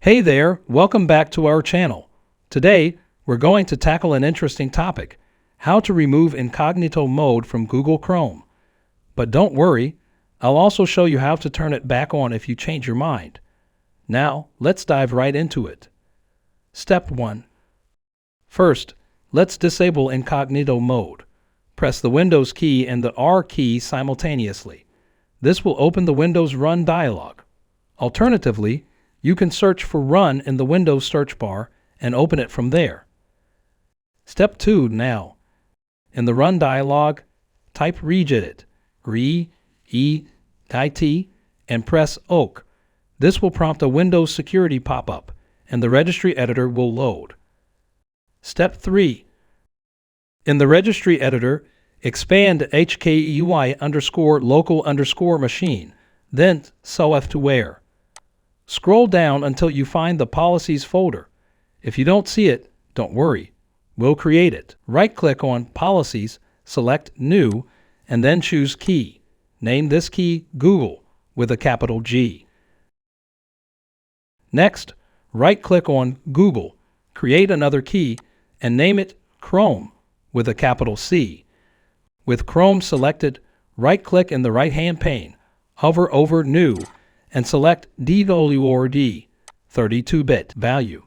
Hey there, welcome back to our channel. Today, we're going to tackle an interesting topic, how to remove incognito mode from Google Chrome. But don't worry, I'll also show you how to turn it back on if you change your mind. Now, let's dive right into it. Step 1. First, let's disable incognito mode. Press the Windows key and the R key simultaneously. This will open the Windows Run dialog. Alternatively, you can search for Run in the Windows search bar and open it from there. Step 2 now. In the Run dialog, type regedit, R-E-E-D-I-T, and press OK. This will prompt a Windows security pop-up, and the registry editor will load. Step 3. In the registry editor, expand HKUI_local_machine, then software. Scroll down until you find the Policies folder. If you don't see it, don't worry. We'll create it. Right-click on Policies, select New, and then choose Key. Name this key Google with a capital G. Next, right-click on Google, create another key, and name it Chrome with a capital C. With Chrome selected, right-click in the right-hand pane, hover over New, and select DWRD, 32-bit value.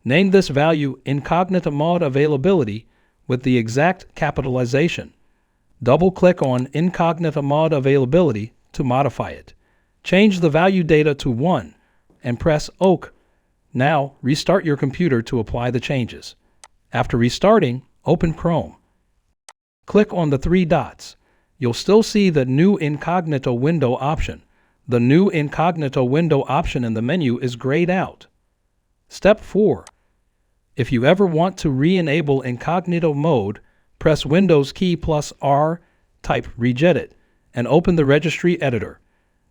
Name this value Incognito Mode Availability with the exact capitalization. Double-click on Incognito Mode Availability to modify it. Change the value data to 1 and press OK. Now restart your computer to apply the changes. After restarting, open Chrome. Click on the three dots. You'll still see the New Incognito Window option. The New Incognito Window option in the menu is grayed out. Step 4. If you ever want to re-enable incognito mode, press Windows key plus R, type regedit, and open the registry editor.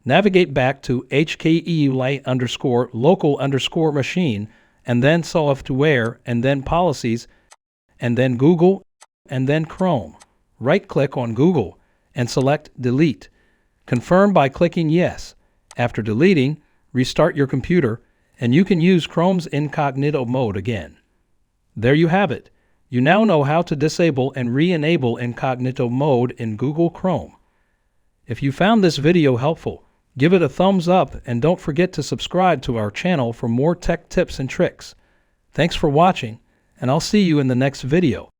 Navigate back to HKEUI_local_machine, and then software, and then policies, and then Google, and then Chrome. Right-click on Google and select Delete. Confirm by clicking Yes. After deleting, restart your computer, and you can use Chrome's incognito mode again. There you have it. You now know how to disable and re-enable incognito mode in Google Chrome. If you found this video helpful, give it a thumbs up and don't forget to subscribe to our channel for more tech tips and tricks. Thanks for watching, and I'll see you in the next video.